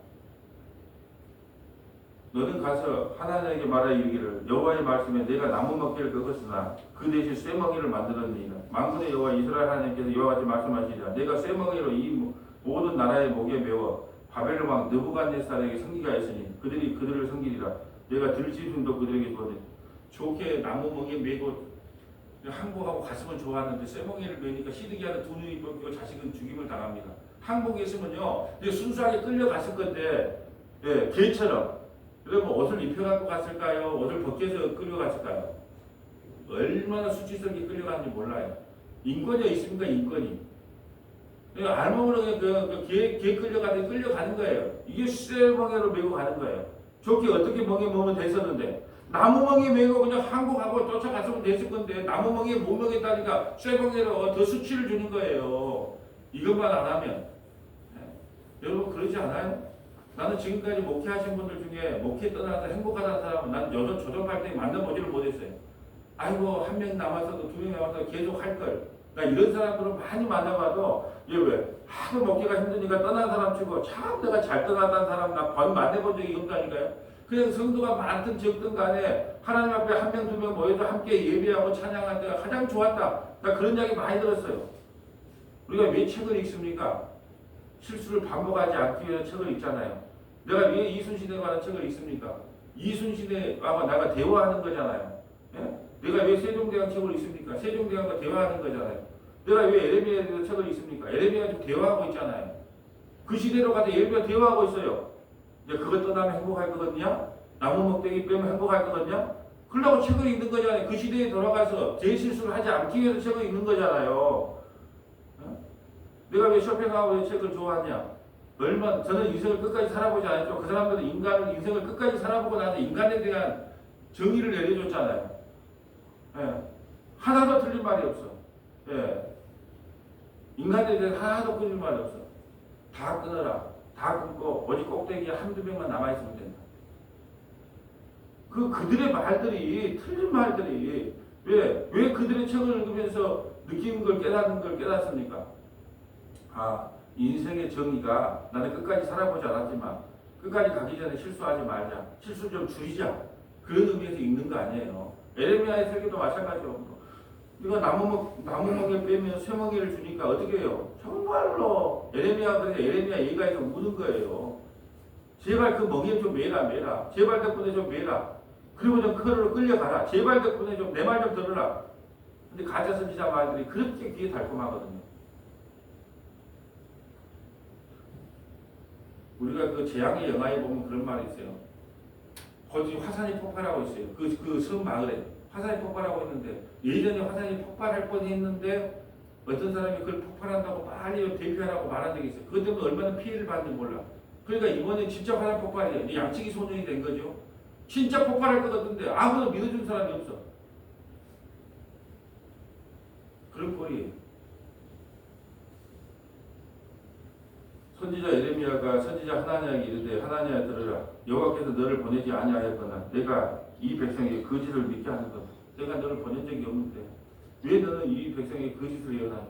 S1: 너는 가서 하나님에게 말하여 이르기를. 여호와의 말씀에 내가 나무 먹기를 꺾었으나 그 대신 쇠멍이를 만들었느니라. 만군의 여호와 이스라엘 하나님께서 이와 같이 말씀하시리라. 내가 쇠멍이로 이 모든 나라의 목에 메워 바벨론 왕 느부갓네살에게 성기가 있으니 그들이 그들을 섬기리라. 내가 들짐승도 그들에게 주거든. 좋게 나무 멍에 메고 항복하고 갔으면 좋았는데 쇠멍이를 메니까 시드기야는 두 눈이 뽑히고 자식은 죽임을 당합니다. 항복에 있으면요, 순수하게 끌려갔을 건데, 예, 개처럼. 그러면 옷을 입혀갖고 갔을까요? 옷을 벗겨서 끌려갔을까요? 얼마나 수치스럽게 끌려갔는지 몰라요. 인권이 있습니까? 인권이. 알몸으로 개 끌려가는 끌려가는 거예요. 이게 쇠멍에로 메고 가는 거예요. 좋게 어떻게 멍에 먹으면 됐었는데 나무멍에 메고 그냥 항복하고 쫓아갔으면 됐을 건데 나무멍에 못 먹겠다니까 쇠멍에로 더 수치를 주는 거예요. 이것만 안 하면. 여러분 그러지 않아요? 나는 지금까지 목회하신 분들 중에 목회 떠나서 행복하다는 사람은 난 여전 조정할 때 만나보지를 못했어요. 아이고 한 명 남았어도 두 명 남았어도 계속 할 걸. 나 이런 사람들을 많이 만나봐도 얘 왜 하도 먹기가 힘드니까 떠난 사람 치고 참 내가 잘 떠났다는 사람 나 만나본 적이 없다니까요. 그냥 성도가 많든 적든 간에 하나님 앞에 한 명 두 명 모여서 함께 예배하고 찬양할 때가 가장 좋았다. 나 그런 이야기 많이 들었어요. 우리가 왜 책을 읽습니까? 실수를 반복하지 않기 위해서 책을 읽잖아요. 내가 왜 이순신에 관한 책을 읽습니까? 이순신에와 내가 대화하는 거잖아요. 예? 내가 왜 세종대왕 책을 읽습니까? 세종대왕과 대화하는 거잖아요. 내가 왜 에레미야에 대해서 책을 읽습니까? 에레미야가 지금 대화하고 있잖아요. 그 시대로 가서 에레미야 대화하고 있어요. 이제 그것 떠나면 행복할 거거든요? 나무 먹대기 빼면 행복할 거거든요? 그러려고 책을 읽는 거잖아요. 그 시대에 돌아가서 제 실수를 하지 않기 위해서 책을 읽는 거잖아요. 내가 왜 쇼팽하우의 왜 책을 좋아하냐? 저는 인생을 끝까지 살아보지 않았죠. 그 사람들은 인생을 끝까지 살아보고 나서 인간에 대한 정의를 내려줬잖아요. 예. 하나도 틀린 말이 없어. 예. 인간에 대해서 하나도 끊을 말이 없어. 다 끊어라. 다 끊고 오직 꼭대기에 한두 명만 남아있으면 된다. 그들의 말들이 틀린 말들이 왜 그들의 책을 읽으면서 느끼는 걸 깨닫는 걸 깨닫습니까? 아, 인생의 정의가 나는 끝까지 살아보지 않았지만 끝까지 가기 전에 실수하지 말자. 실수 좀 줄이자. 그런 의미에서 읽는 거 아니에요. 에레미야의 설교도 마찬가지로 이거 나무멍에 빼면 쇠멍이를 주니까 어떻게 해요? 정말로 에레미야 얘기가에서 우는 거예요. 제발 그 멍에 좀 매라. 제발 덕분에 좀 매라. 그리고 좀 그걸로 끌려가라. 제발 덕분에 좀 내 말 좀 들으라. 근데 가짜 선지자 말들이 그렇게 귀에 달콤하거든요. 우리가 그 재앙의 영화에 보면 그런 말이 있어요. 거기 화산이 폭발하고 있어요. 그 섬 마을에 화산이 폭발하고 있는데 예전에 화산이 폭발할 뻔했는데 어떤 사람이 그걸 폭발한다고 빨리 대피하라고 말한 적이 있어요. 그것 때문에 얼마나 피해를 받는지 몰라. 그러니까 이번에 진짜 화산 폭발이에요. 양측이 소년이 된 거죠. 진짜 폭발할 것 같은데 아무도 믿어준 사람이 없어. 그런 꼴이에요. 선지자 에레미야가 선지자 하나냐에게 이르되 하나냐 들으라. 여호와께서 너를 보내지 아니하였거나 내가 이 백성에게 거짓을 믿게 하는 것. 내가 너를 보낸 적이 없는데 왜 너는 이 백성에게 거짓을 예언하냐?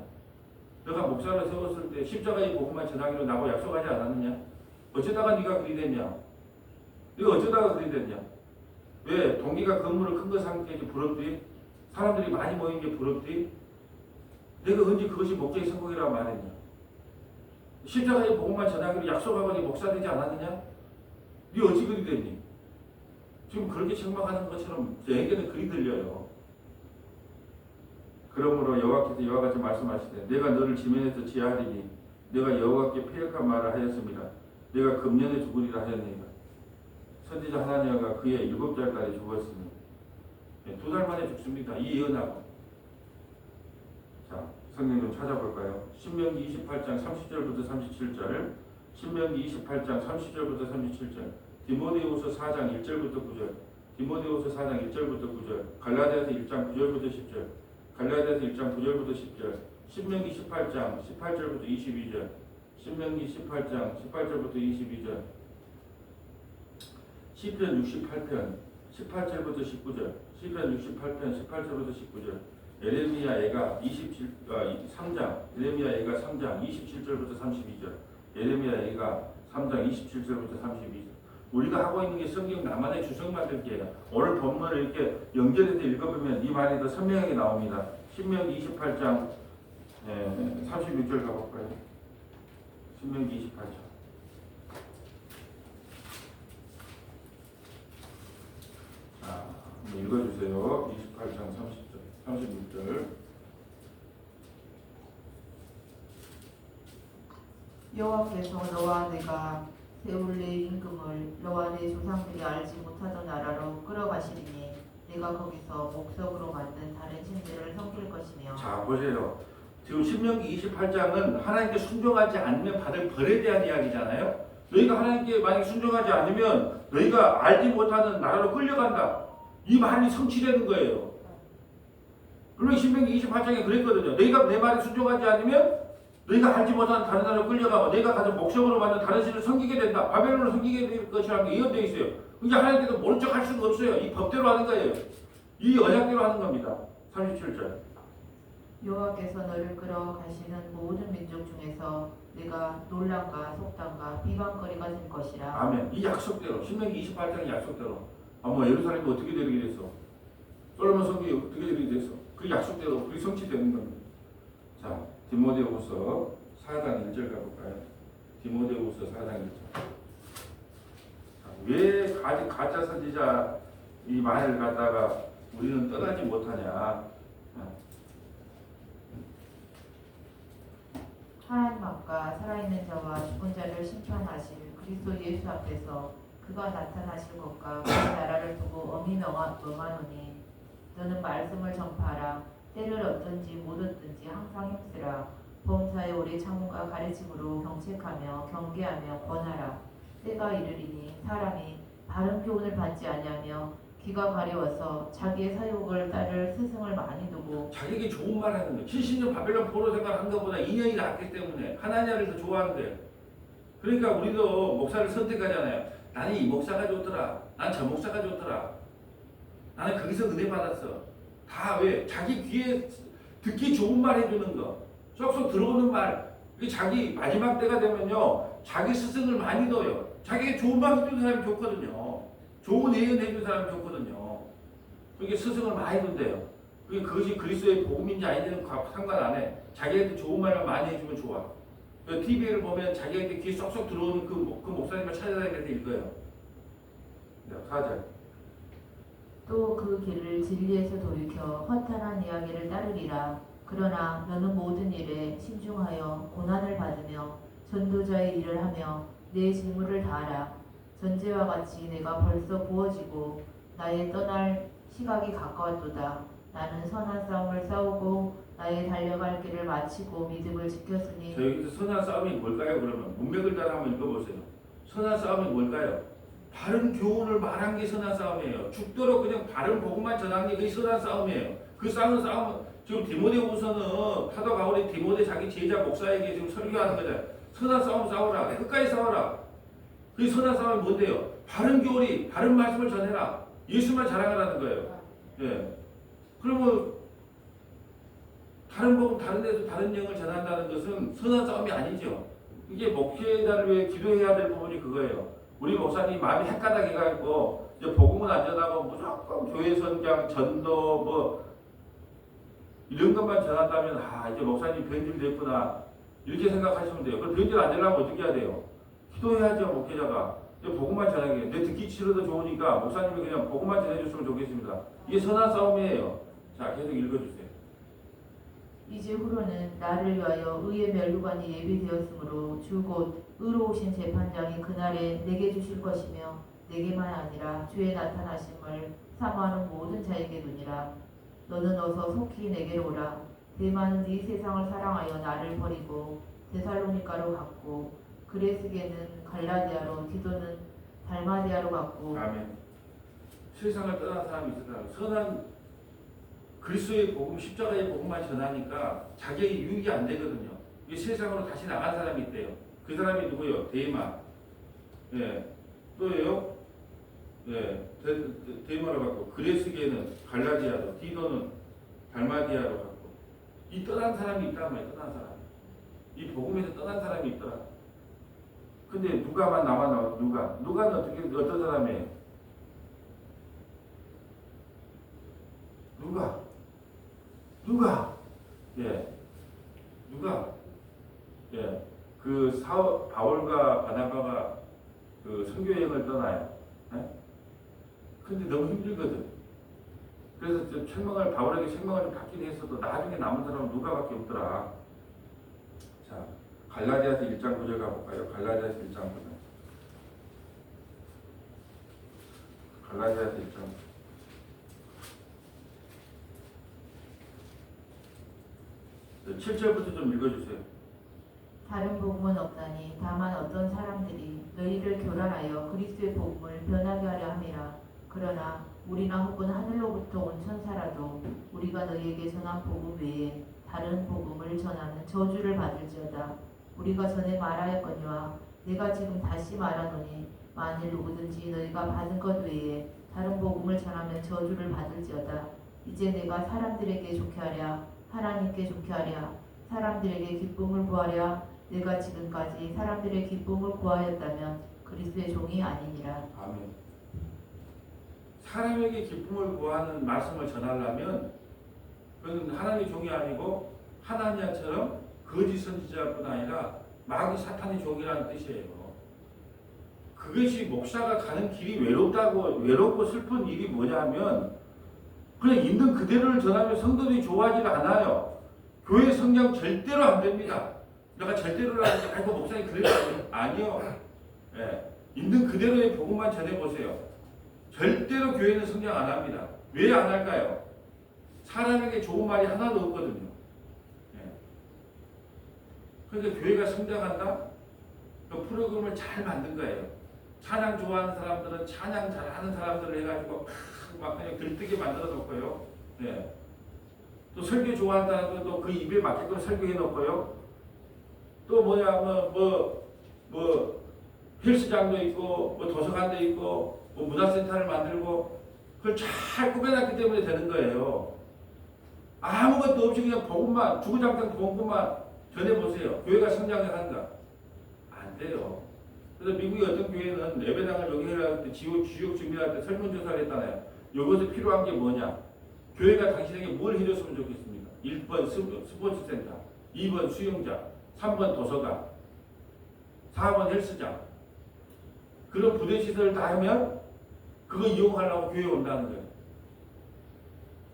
S1: 너가 목사를 세웠을 때 십자가의 복음만 전하기로 나하고 약속하지 않았느냐? 어쩌다가 네가 그리 됐냐? 네가 어쩌다가 그리 됐냐? 왜? 동기가 건물을 큰 거 삼게 부럽디? 사람들이 많이 모인 게 부럽디? 내가 언제 그것이 목적의 성공이라고 말했냐? 십자가의 복음만 전하기로 약속하고 네 목사 되지 않았느냐? 네 어찌 그리 됐니? 지금 그렇게 책망하는 것처럼 저에게는 그리 들려요. 그러므로 여호와께서 이와 같이 말씀하시되 내가 너를 지면에서 제하리니 내가 여호와께 패역한 말을 하였습니다. 내가 금년에 죽으리라 하였느니라. 선지자 하나냐가 그의 7살까지 죽었으니 2달 만에 죽습니다. 이 예언하고. 자, 성경 좀 찾아볼까요? 신명기 28장 30절부터 37절, 신명기 28장 30절부터 37절, 디모데후서 4장 1절부터 9절, 디모데후서 4장 1절부터 9절, 갈라디아서 1장 9절부터 10절, 갈라디아서 1장 9절부터 10절, 신명기 18장 18절부터 22절, 신명기 18장 18절부터 22절, 시편 68편 18절부터 19절, 시편 68편 18절부터 19절, 예레미야 애가 3장, 예레미야 애가 3장 27절부터 32절, 예레미야 애가 3장 27절부터 32절. 우리가 하고 있는 게 성경 나만의 주석 만들기예요. 오늘 본문을 이렇게 연결해서 읽어보면 이 말이 더 선명하게 나옵니다. 신명기 28장 36절 가볼까요? 신명기 28장. 자, 한번 읽어주세요. 28장 36절.
S2: 여호와께서 너와 내가 세울 내 임금을 너와 내 조상들이 알지 못하던 나라로 끌어가시리니 내가 거기서 목석으로 만든 다른 신들을 섬길 것이며.
S1: 자, 보세요. 지금 신명기 28장은 하나님께 순종하지 않으면 받을 벌에 대한 이야기잖아요. 너희가 하나님께 만약 순종하지 않으면 너희가 알지 못하는 나라로 끌려간다. 이 말이 성취되는 거예요. 분명히 신명기 28장에 그랬거든요. 너희가 내 말에 순종하지 않으면 너희가 알지 못하는 다른 나라로 끌려가고 너희가 가진 목적으로 만든 다른 신을 섬기게 된다. 바벨론을 섬기게 될 것이라는 게 예언되어 있어요. 그러니까 하나님께서 모른 척 할 수가 없어요. 이 법대로 하는 거예요. 이 언약대로 하는 겁니다. 37절.
S2: 여호와께서 너를 끌어가시는 모든 민족 중에서 내가 논란과 속담과 비방거리가 될 것이라.
S1: 아멘. 이 약속대로 신명기 28장의 약속대로 예루살렘이 어떻게 되게 됐어? 솔로몬 성경이 어떻게 되게 됐어? 그 약속대로 그게 성취되는 겁니다. 자, 디모데후서 4장 1절 가볼까요? 디모데후서 4장 1절. 왜 가짜 선지자 이 말을 갖다가 우리는 떠나지 못하냐?
S2: 하나님 앞과 살아있는 자와 죽은 자를 심판하실 그리스도 예수 앞에서 그가 나타나실 것과 그 나라를 두고 엄히 명하노니 너는 말씀을 전파하라. 때를 얻든지 못 얻든지 항상 힘쓰라. 범사에 오래 참음과 가르침으로 경책하며 경계하며 권하라. 때가 이르리니 사람이 바른 교훈을 받지 아니하며 귀가 가려워서 자기의 사욕을 따를 스승을 많이 두고.
S1: 자기에게 좋은 말 하는 거예요. 70년 바벨론 포로 생활한 것보다 2년이 낫기 때문에 하나냐를 더 좋아하는데, 그러니까 우리도 목사를 선택하잖아요. 나는 이 목사가 좋더라. 난 저 목사가 좋더라. 나는 거기서 은혜 받았어. 다 왜? 자기 귀에 듣기 좋은 말 해주는 거, 쏙쏙 들어오는 말. 자기 마지막 때가 되면요, 자기 스승을 많이 둬요. 자기에게 좋은 말 해주는 사람이 좋거든요. 좋은 예언 해주는 사람이 좋거든요. 그게 스승을 많이 둔대요. 그것이 그리스도의 복음인지 아닌지는 상관 안 해. 자기한테 좋은 말을 많이 해주면 좋아. TV를 보면 자기한테 귀에 쏙쏙 들어오는 그 목사님을 찾아다니면서 읽어요. 4절.
S2: 또 그 길을 진리에서 돌이켜 허탄한 이야기를 따르리라. 그러나 너는 모든 일에 신중하여 고난을 받으며 전도자의 일을 하며 내 직무를 다하라. 전제와 같이 내가 벌써 부어지고 나의 떠날 시각이 가까웠도다. 나는 선한 싸움을 싸우고 나의 달려갈 길을 마치고 믿음을 지켰으니.
S1: 저 여기서 선한 싸움이 뭘까요? 그러면 문맥을 따라 한번 읽어보세요. 선한 싸움이 뭘까요? 바른 교훈을 말한 게 선한 싸움이에요. 죽도록 그냥 바른 복음만 전한 게 그게 선한 싸움이에요. 그 싸움은 지금 디모데후서는 사도 바울이 디모데 자기 제자 목사에게 지금 설교하는 거잖아요. 선한 싸움 싸우라. 끝까지 싸워라. 그 선한 싸움이 뭔데요? 바른 교리, 바른 말씀을 전해라. 예수만 자랑하라는 거예요. 예. 그러면 다른 복음, 다른 데서 다른 영을 전한다는 것은 선한 싸움이 아니죠. 이게 목회자를 위해 기도해야 될 부분이 그거예요. 우리 목사님 마음이 헷가닥해가지고 이제 복음은 안 전하고 무조건 교회 선경, 전도 뭐 이런 것만 전한다면 이제 목사님 변질 됐구나 이렇게 생각하시면 돼요. 그럼 변질 안 되려면 어떻게 해야 돼요? 기도해야죠. 목회자가 복음만 전하게. 내 듣기 싫어도 좋으니까 목사님이 그냥 복음만 전해줬으면 좋겠습니다. 이게 선한 싸움이에요. 자, 계속 읽어주세요.
S2: 이제 후로는 나를 위하여 의의 멸류관이 예비되었으므로 주 곧 의로우신 재판장이 그날에 내게 주실 것이며 내게만 아니라 주의 나타나심을 사모하는 모든 자에게 누니라. 너는 어서 속히 내게로 오라. 대만은 이 세상을 사랑하여 나를 버리고 데살로니가로 갔고 그레스게는 갈라디아로 디도는 달마디아로 갔고.
S1: 아멘. 세상을 떠난 사람이 있었다. 선한 그리스도의 복음, 십자가의 복음만 전하니까 자기의 유익이 안 되거든요. 이게 세상으로 다시 나간 사람이 있대요. 그 사람이 누구요? 데이마. 예. 또예요? 예. 데이마로 갔고, 그레스게는 갈라디아로, 디도는 달마디아로 갔고. 이 떠난 사람이 있단 말이에요. 떠난 사람. 이 복음에서 떠난 사람이 있더라. 근데 누가만 나와. 누가는 어떤 사람이에요? 누가? 예. 예. 바울과 바나바가 그 선교 여행을 떠나요. 예? 근데 너무 힘들거든. 그래서 바울에게 책망을 좀 받긴 했어도 나중에 남은 사람은 누가밖에 없더라. 자, 갈라디아서 1장 9절 가볼까요? 갈라디아서 1장 9절. 갈라디아서 1장 7절부터 좀 읽어주세요.
S2: 다른 복음은 없다니 다만 어떤 사람들이 너희를 교란하여 그리스도의 복음을 변하게 하려 함이라. 그러나 우리나 혹은 하늘로부터 온 천사라도 우리가 너희에게 전한 복음 외에 다른 복음을 전하는 저주를 받을지어다. 우리가 전에 말하였거니와 내가 지금 다시 말하노니 만일 누구든지 너희가 받은 것 외에 다른 복음을 전하면 저주를 받을지어다. 이제 내가 사람들에게 좋게 하랴 하나님께 좋게 하랴 사람들에게 기쁨을 구하랴 내가 지금까지 사람들의 기쁨을 구하였다면 그리스도의 종이 아니니라.
S1: 아멘. 사람에게 기쁨을 구하는 말씀을 전하려면 그건 하나님의 종이 아니고 하나니아처럼 거짓 선지자뿐 아니라 마귀 사탄의 종이라는 뜻이에요. 그것이 목사가 가는 길이 외롭고 슬픈 일이 뭐냐면 그냥 있는 그대로를 전하면 성도들이 좋아하지 않아요. 교회 성장 절대로 안 됩니다. 내가 절대로라고 하는데 아이고 목사님 그래요? 아니요. 예. 있는 그대로의 복음만 전해보세요. 절대로 교회는 성장 안 합니다. 왜 안 할까요? 사람에게 좋은 말이 하나도 없거든요. 예. 그러니까 교회가 성장한다? 그 프로그램을 잘 만든 거예요. 찬양 좋아하는 사람들은 찬양 잘하는 사람들을 해가지고 막 그냥 들뜨게 만들어 놓고요. 예. 또 설교 좋아하는 사람들도 그 입에 맞게끔 설교해 놓고요. 또 헬스장도 있고 도서관도 있고 문화센터를 만들고 그걸 잘 꾸며놨기 때문에 되는 거예요. 아무것도 없이 그냥 복음만 주구장창 복음만 전해보세요. 교회가 성장을 한다. 안 돼요. 그래서 미국의 어떤 교회는 예배당을 여기 해라 할 때 지역 주민할 때 설문조사를 했잖아요. 여기서 필요한 게 뭐냐? 교회가 당신에게 뭘 해줬으면 좋겠습니까? 1번 스포츠센터, 2번 수영장, 3번 도서관, 4번 헬스장. 그런 부대시설을 다 하면 그거 이용하려고 교회에 온다는 거예요.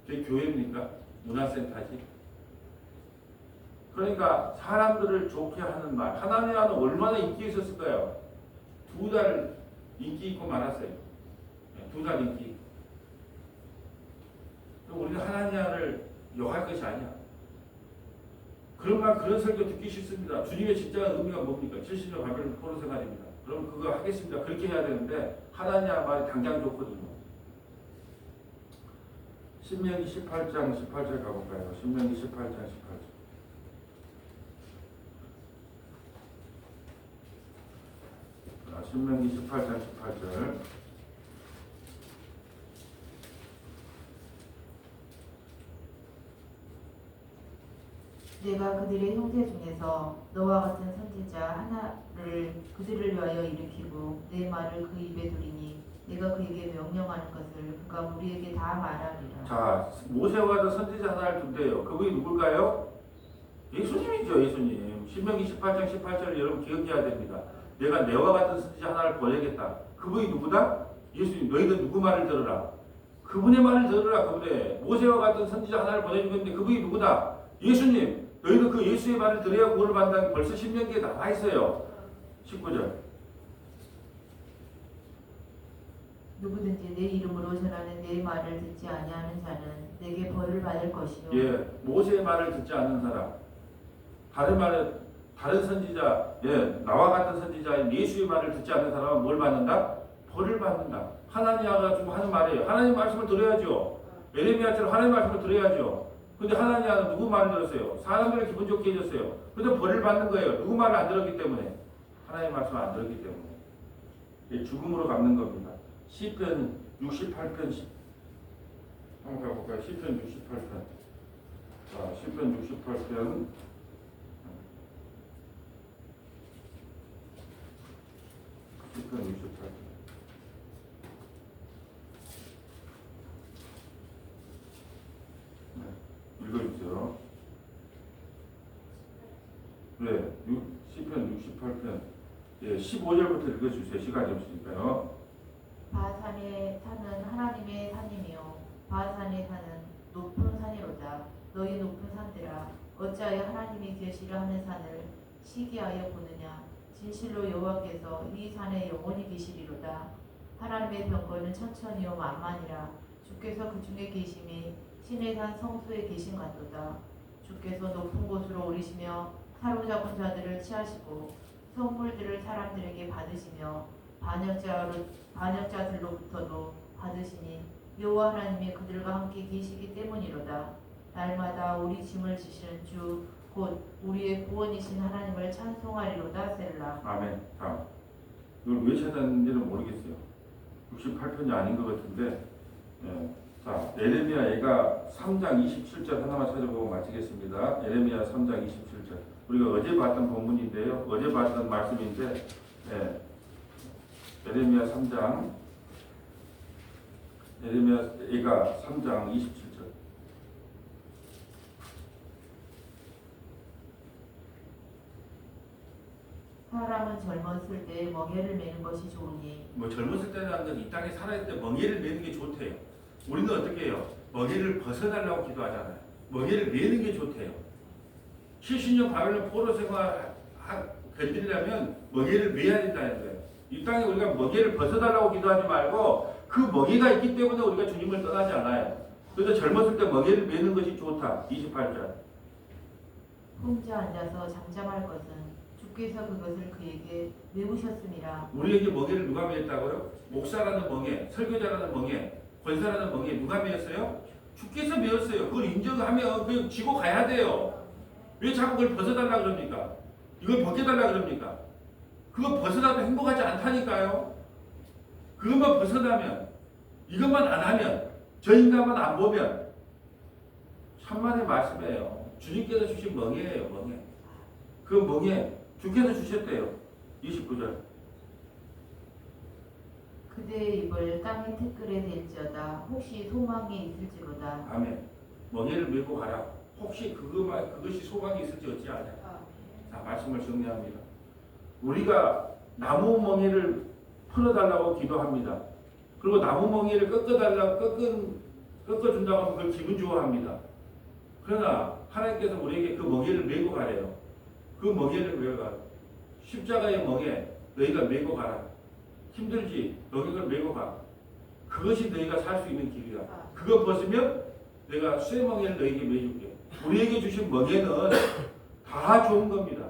S1: 그게 교회입니까? 문화센터지. 그러니까 사람들을 좋게 하는 말. 하나님과는 얼마나 인기 있었을까요? 2달 인기 있고 말았어요. 2달 인기. 우리는 하나님을 욕할 것이 아니야. 그런 말, 그런 설교 듣기 싫습니다. 주님의 십자가 의미가 뭡니까? 70년 바벨론 포로 생활입니다. 그럼 그거 하겠습니다. 그렇게 해야 되는데 하나님 말이 당장 좋거든요. 신명기 18장 18절 가볼까요? 신명기 18장 18절. 신명기 18장 18절.
S2: 내가 그들의 형제 중에서 너와 같은 선지자 하나를 그들을 위하여 일으키고 내 말을 그 입에 두리니 내가 그에게 명령하는 것을 그가 우리에게 다 말하리라.
S1: 자, 모세와 같은 선지자 하나를 둔대요. 그분이 누굴까요? 예수님이죠, 예수님. 신명기 18장 18절을 여러분 기억해야 됩니다. 내가 내와 같은 선지자 하나를 보내겠다. 그분이 누구다? 예수님. 너희는 누구 말을 들으라? 그분의 말을 들으라. 그분의 모세와 같은 선지자 하나를 보내주겠는데 그분이 누구다? 예수님. 너희는 그 예수의 말을 들어야 구원을 받는다는 게 벌써 신명기에 나와 있어요. 19절.
S2: 누구든지 내 이름으로 전하는 내 말을 듣지 아니하는 자는 내게 벌을 받을 것이요.
S1: 예, 모세의 말을 듣지 않는 사람. 다른 선지자, 예, 나와 같은 선지자인 예수의 말을 듣지 않는 사람은 뭘 받는다? 벌을 받는다. 하나님이가 지금 하는 말이에요. 하나님 말씀을 들어야죠. 에레미야처럼 하나님 말씀을 들어야죠. 근데 하나님은 누구 말을 들었어요? 사람들을 기분 좋게 해줬어요. 근데 벌을 받는 거예요. 누구 말을 안 들었기 때문에. 하나님 말씀을 안 들었기 때문에. 예, 죽음으로 갚는 겁니다. 시편 68편 한번 가볼까요? 시편 68편. 자, 시편 68편. 시편 68편. 네, 읽어주세요. 네, 시편 68편. 예, 15절부터 읽어주세요. 시간이 없으니까요.
S2: 바산에 사는 하나님의 산이며 바산에 사는 높은 산이로다. 너희 높은 산들아 어찌하여 하나님이 계시려 하는 산을 시기하여 보느냐. 진실로 여호와께서 이 산에 영원히 계시리로다. 하나님의 병거는 천천히요 만만이라. 주께서 그 중에 계심이 신의 산 성소에 계신 같도다. 주께서 높은 곳으로 오르시며 사로잡은 자들을 취하시고 선물들을 사람들에게 받으시며 반역자들로부터도 받으시니 여호와 하나님이 그들과 함께 계시기 때문이로다. 날마다 우리 짐을 지시는 주 곧 우리의 구원이신 하나님을 찬송하리로다. 셀라.
S1: 아멘. 다음. 이걸 왜 찾았는지는 모르겠어요. 68편이 아닌 것 같은데. 예. 자, 에레미야 얘가 3장 27절 하나만 찾아보고 마치겠습니다. 에레미야 3장 27절. 우리가 어제 봤던 본문인데요. 어제 봤던 말씀인데, 예. 에레미야 3장, 에레미야 얘가 3장 27절.
S2: 사람은 젊었을 때 멍에를 매는 것이 좋으니.
S1: 뭐 젊었을 때라는 건 이 땅에 살아있을 때 멍에를 매는 게 좋대요. 우리는 어떻게 해요? 멍에를 벗어달라고 기도하잖아요. 멍에를 매는 게 좋대요. 70년 바벨론 포로 생활 견디려면 멍에를 매야 된다는 거예요. 이 땅에 우리가 멍에를 벗어달라고 기도하지 말고 그 멍에가 있기 때문에 우리가 주님을 떠나지 않아요. 그래서 젊었을 때 멍에를 매는 것이 좋다. 28절.
S2: 혼자 앉아서 잠잠할 것은 주께서 그것을 그에게 메우셨음이라.
S1: 우리에게 멍에를 누가 매었다고요? 목사라는 멍에, 설교자라는 멍에, 권사라는 멍에 누가 매었어요? 주께서 매었어요. 그걸 인정하면 그냥 지고 가야 돼요. 왜 자꾸 그걸 벗어달라 그럽니까? 이걸 벗겨달라 그럽니까? 그거 벗어나도 행복하지 않다니까요. 그것만 벗어나면, 이것만 안 하면, 저 인간만 안 보면 천만의 말씀이에요. 주님께서 주신 멍에예요. 멍에. 그 멍에 주께서 주셨대요. 29절.
S2: 그대의 입을 땅의 티끌에 댈지어다. 혹시 소망이 있을지로다.
S1: 아멘. 멍에를 메고 가라. 혹시 그것이 소망이 있을지 어찌하냐. 자, 말씀을 정리합니다. 우리가 나무 멍에를 풀어달라고 기도합니다. 그리고 나무 멍에를 꺾어준다고 하면 그걸 기분 좋아합니다. 그러나 하나님께서 우리에게 그 멍에를 메고 가래요. 그 멍에를 메고 가. 십자가의 멍에 너희가 메고 가라. 힘들지? 너희가 메고 가. 그것이 너희가 살 수 있는 길이다. 그거 벗으면 내가 쇠 멍에를 너희에게 매줄게. 우리에게 주신 멍에는 다 좋은 겁니다.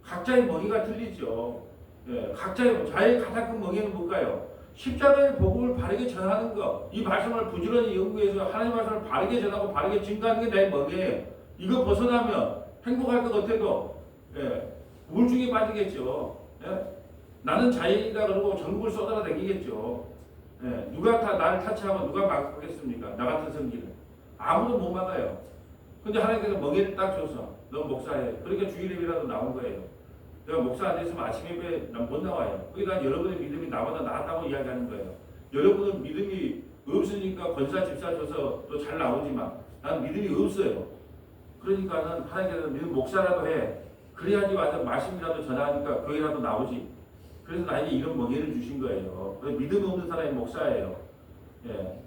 S1: 각자의 멍에가 틀리죠. 예, 자의 가장 큰 멍에는 뭘까요? 십자가의 복음을 바르게 전하는 것. 이 말씀을 부지런히 연구해서 하나님 말씀을 바르게 전하고 바르게 증거하는 게 내 멍에예요. 이거 벗어나면 행복할 것 같아도 우울증에 빠지겠죠. 예? 나는 자연이다 그러고 전국을 쏟아다니겠죠. 누가 다 나를 타치하고 누가 막겠습니까? 나 같은 성기를. 아무도 못 막아요. 근데 하나님께서 멍에를 딱 줘서 너 목사해. 그러니까 주일 예배라도 나온 거예요. 내가 목사 안 됐으면 아침 예배 난 못 나와요. 그러니까 여러분의 믿음이 나보다 낫다고 이야기하는 거예요. 여러분은 믿음이 없으니까 권사 집사 줘서 또 잘 나오지만 난 믿음이 없어요. 그러니까는 하나님께서 믿음 목사라도 해. 그래야지 와서 말씀이라도 전하니까 교회라도 나오지. 그래서 나에게 이런 멍에를 주신 거예요. 믿음 없는 사람이 목사예요. 예.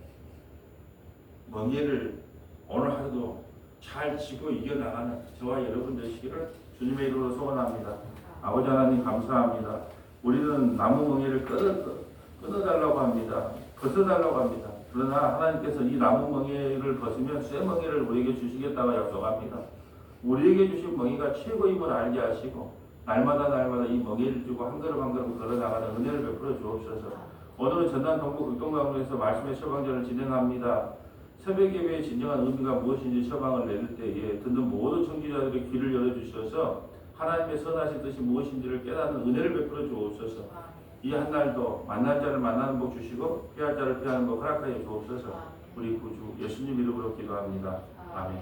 S1: 멍에를 오늘 하루도 잘 지고 이겨나가는 저와 여러분 되시기를 주님의 이름으로 소원합니다. 아버지 하나님 감사합니다. 우리는 나무 멍에를 끊어달라고 합니다. 벗어달라고 합니다. 그러나 하나님께서 이 나무 멍에를 벗으면 쇠 멍에를 우리에게 주시겠다고 약속합니다. 우리에게 주신 멍에가 최고임을 알게 하시고 날마다 이 멍에를 주고 한 걸음 한 걸음 걸어나가는 은혜를 베풀어 주옵소서. 오늘은 전남 동부 극동강동에서 말씀의 처방전을 진행합니다. 새벽 예배의 진정한 의미가 무엇인지 처방을 내릴 때에 듣는 모든 청취자들의 귀를 열어주셔서 하나님의 선하신 뜻이 무엇인지를 깨닫는 은혜를 베풀어 주옵소서. 이 한 날도 만난 자를 만나는 복 주시고 피할 자를 피하는 복 허락하여 주옵소서. 우리 구주 예수님 이름으로 기도합니다. 아멘.